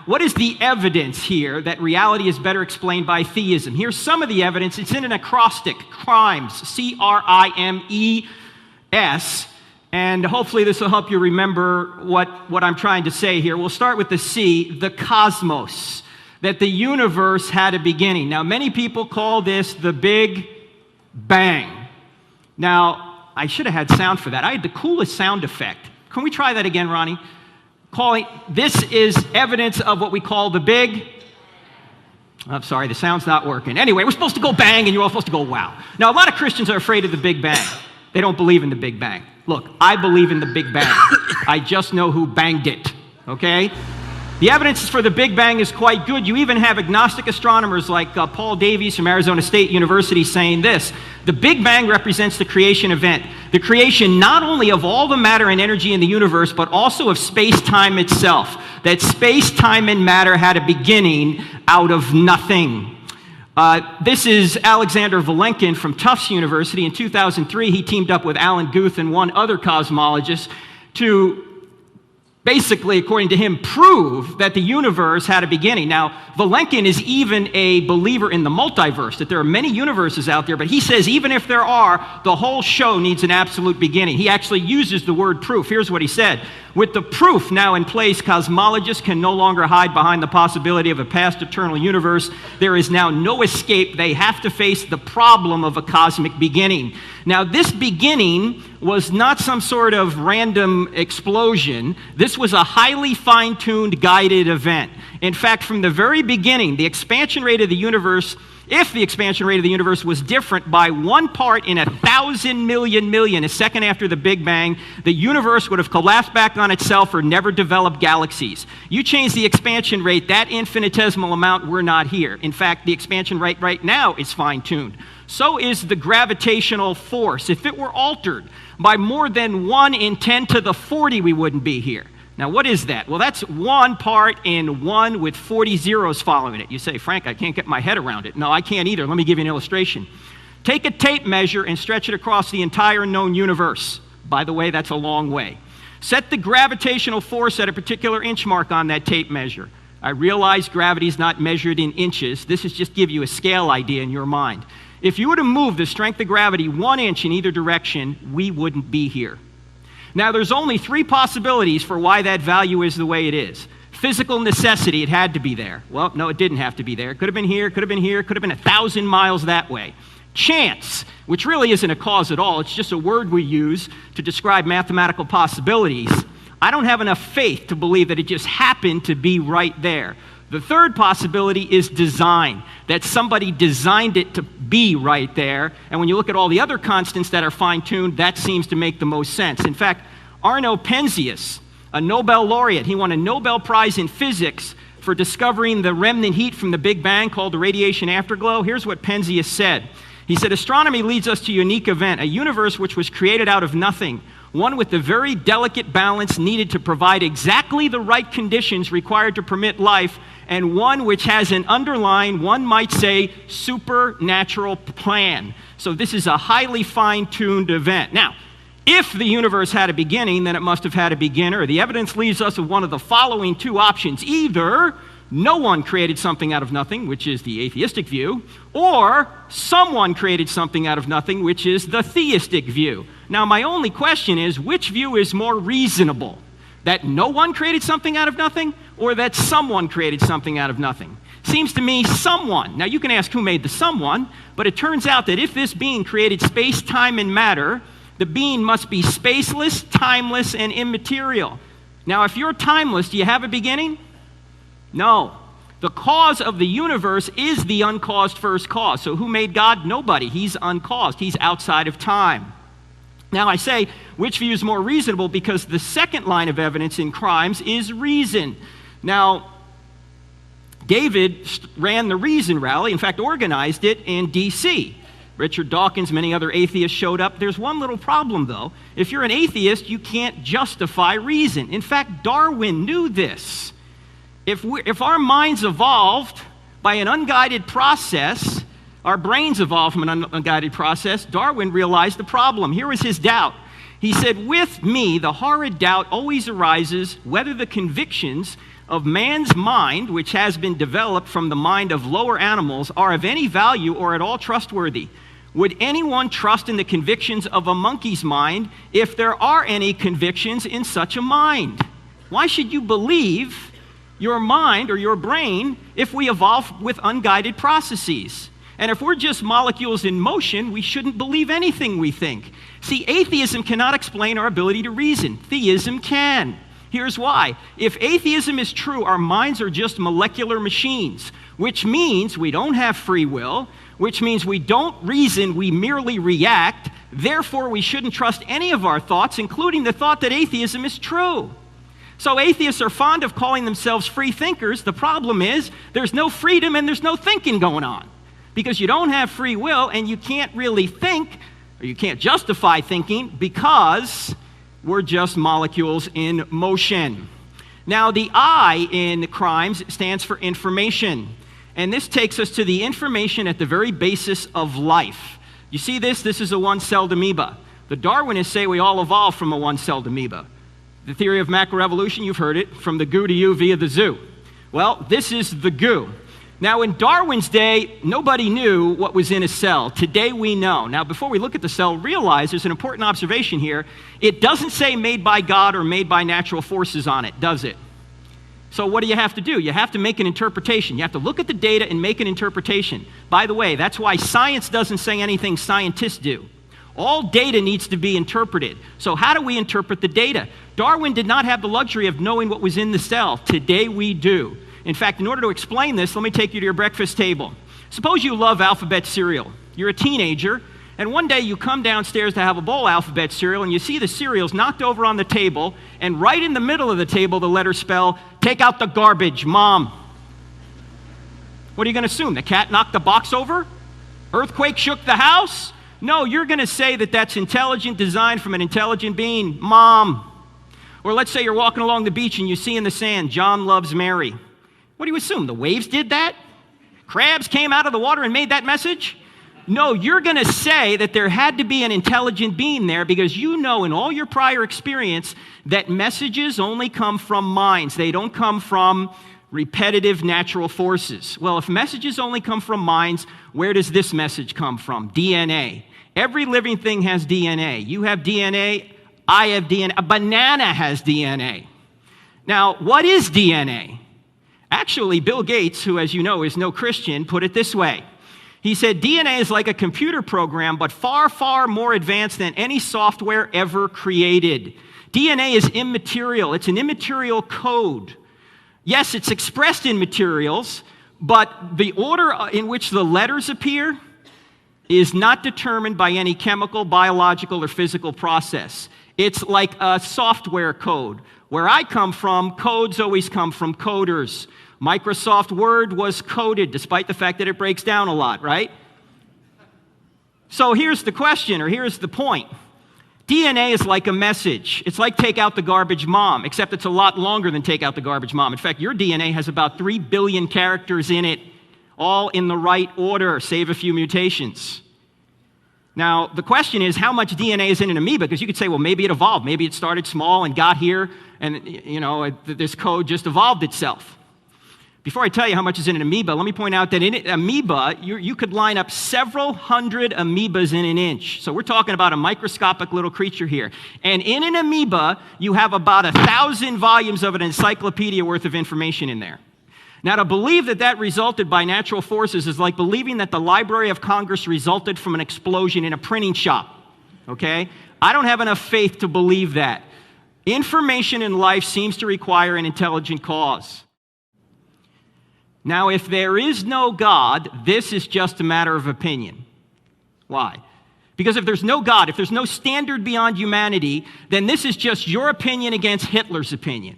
what is the evidence here that reality is better explained by theism? Here's some of the evidence. It's in an acrostic, crimes, C-R-I-M-E-S. And hopefully this will help you remember what I'm trying to say here. We'll start with the C, the cosmos, that the universe had a beginning. Now, many people call this the Big Bang. Now, I should have had sound for that. I had the coolest sound effect. Can we try that again, Ronnie? This is evidence of what we call the Big. I'm sorry, the sound's not working. Anyway, we're supposed to go bang, and you're all supposed to go wow. Now, a lot of Christians are afraid of the Big Bang. They don't believe in the Big Bang. Look, I believe in the Big Bang. I just know who banged it, okay? The evidence for the Big Bang is quite good. You even have agnostic astronomers like Paul Davies from Arizona State University saying this: the Big Bang represents the creation event, the creation not only of all the matter and energy in the universe, but also of space-time itself. That space-time and matter had a beginning out of nothing. This is Alexander Vilenkin from Tufts University. In 2003, he teamed up with Alan Guth and one other cosmologist to basically, according to him, prove that the universe had a beginning. Now, Vilenkin is even a believer in the multiverse, that there are many universes out there, but he says even if there are, the whole show needs an absolute beginning. He actually uses the word proof. Here's what he said: with the proof now in place, cosmologists can no longer hide behind the possibility of a past eternal universe. There is now no escape. They have to face the problem of a cosmic beginning. Now, this beginning was not some sort of random explosion. This was a highly fine-tuned, guided event. In fact, from the very beginning, the expansion rate of the universe, if the expansion rate of the universe was different by 1 part in 1,000 million, a second after the Big Bang, the universe would have collapsed back on itself or never developed galaxies. You change the expansion rate, that infinitesimal amount, we're not here. In fact, the expansion rate right now is fine-tuned. So is the gravitational force. If it were altered by more than 1 in 10 to the 40, we wouldn't be here. Now, what is that? Well, that's 1 part in 1 with 40 zeros following it. You say, Frank, I can't get my head around it. No, I can't either. Let me give you an illustration. Take a tape measure and stretch it across the entire known universe. By the way, that's a long way. Set the gravitational force at a particular inch mark on that tape measure. I realize gravity is not measured in inches. This is just give you a scale idea in your mind. If you were to move the strength of gravity 1 inch in either direction, we wouldn't be here. Now, there's only 3 possibilities for why that value is the way it is. Physical necessity, it had to be there. Well, no, it didn't have to be there. It could have been here, could have been here, could have been 1,000 miles that way. Chance, which really isn't a cause at all. It's just a word we use to describe mathematical possibilities. I don't have enough faith to believe that it just happened to be right there. The third possibility is design, that somebody designed it to be right there. And when you look at all the other constants that are fine-tuned, that seems to make the most sense. In fact, Arno Penzias, a Nobel laureate, he won a Nobel Prize in physics for discovering the remnant heat from the Big Bang called the radiation afterglow. Here's what Penzias said. He said, astronomy leads us to a unique event, a universe which was created out of nothing, one with the very delicate balance needed to provide exactly the right conditions required to permit life, and one which has an underlying, one might say, supernatural plan. So this is a highly fine-tuned event. Now, if the universe had a beginning, then it must have had a beginner. The evidence leaves us with one of the following 2 options. Either no one created something out of nothing, which is the atheistic view, or someone created something out of nothing, which is the theistic view. Now, my only question is, which view is more reasonable? That no one created something out of nothing, or that someone created something out of nothing? Seems to me someone. Now, you can ask who made the someone, but it turns out that if this being created space, time, and matter, the being must be spaceless, timeless, and immaterial. Now, if you're timeless, do you have a beginning? No. The cause of the universe is the uncaused first cause. So who made God? Nobody. He's uncaused. He's outside of time. Now, I say, which view is more reasonable? Because the second line of evidence in crimes is reason. Now, David ran the Reason Rally, in fact, organized it in D.C. Richard Dawkins, many other atheists showed up. There's one little problem, though. If you're an atheist, you can't justify reason. In fact, Darwin knew this. If our minds evolved by an unguided process, our brains evolved from an unguided process, Darwin realized the problem. Here was his doubt. He said, with me, the horrid doubt always arises whether the convictions of man's mind, which has been developed from the mind of lower animals, are of any value or at all trustworthy? Would anyone trust in the convictions of a monkey's mind if there are any convictions in such a mind? Why should you believe your mind or your brain if we evolve with unguided processes? And if we're just molecules in motion, we shouldn't believe anything we think. See, atheism cannot explain our ability to reason. Theism can. Here's why. If atheism is true, our minds are just molecular machines, which means we don't have free will, which means we don't reason, we merely react. Therefore, we shouldn't trust any of our thoughts, including the thought that atheism is true. So atheists are fond of calling themselves free thinkers. The problem is there's no freedom and there's no thinking going on, because you don't have free will and you can't really think, or you can't justify thinking, because we're just molecules in motion. Now, the I in crimes stands for information. And this takes us to the information at the very basis of life. You see this? This is a one-celled amoeba. The Darwinists say we all evolved from a one-celled amoeba. The theory of macroevolution, you've heard it, from the goo to you via the zoo. Well, this is the goo. Now, in Darwin's day, nobody knew what was in a cell. Today, we know. Now, before we look at the cell, realize there's an important observation here. It doesn't say made by God or made by natural forces on it, does it? So what do you have to do? You have to make an interpretation. You have to look at the data and make an interpretation. By the way, that's why science doesn't say anything scientists do. All data needs to be interpreted. So how do we interpret the data? Darwin did not have the luxury of knowing what was in the cell. Today, we do. In fact, in order to explain this, let me take you to your breakfast table. Suppose you love alphabet cereal. You're a teenager, and one day you come downstairs to have a bowl of alphabet cereal, and you see the cereal's knocked over on the table, and right in the middle of the table, the letters spell, "Take out the garbage, Mom." What are you going to assume? The cat knocked the box over? Earthquake shook the house? No, you're going to say that that's intelligent design from an intelligent being, Mom. Or let's say you're walking along the beach and you see in the sand, "John loves Mary." What do you assume? The waves did that? Crabs came out of the water and made that message? No, you're going to say that there had to be an intelligent being there, because you know in all your prior experience that messages only come from minds. They don't come from repetitive natural forces. Well, if messages only come from minds, where does this message come from? DNA. Every living thing has DNA. You have DNA, I have DNA, a banana has DNA. Now, what is DNA? Actually, Bill Gates, who, as you know, is no Christian, put it this way. He said, DNA is like a computer program, but far, far more advanced than any software ever created. DNA is immaterial. It's an immaterial code. Yes, it's expressed in materials, but the order in which the letters appear is not determined by any chemical, biological, or physical process. It's like a software code. Where I come from, codes always come from coders. Microsoft Word was coded, despite the fact that it breaks down a lot, right? So here's the question, or here's the point. DNA is like a message. It's like "Take out the garbage, Mom," except it's a lot longer than "Take out the garbage, Mom." In fact, your DNA has about 3 billion characters in it, all in the right order, save a few mutations. Now, the question is, how much DNA is in an amoeba? Because you could say, well, maybe it evolved. Maybe it started small and got here, and this code just evolved itself. Before I tell you how much is in an amoeba, let me point out that in an amoeba, you could line up several hundred amoebas in an inch. So we're talking about a microscopic little creature here. And in an amoeba, you have about 1,000 volumes of an encyclopedia worth of information in there. Now, to believe that that resulted by natural forces is like believing that the Library of Congress resulted from an explosion in a printing shop, okay? I don't have enough faith to believe that. Information in life seems to require an intelligent cause. Now, if there is no God, this is just a matter of opinion. Why? Because if there's no God, if there's no standard beyond humanity, then this is just your opinion against Hitler's opinion.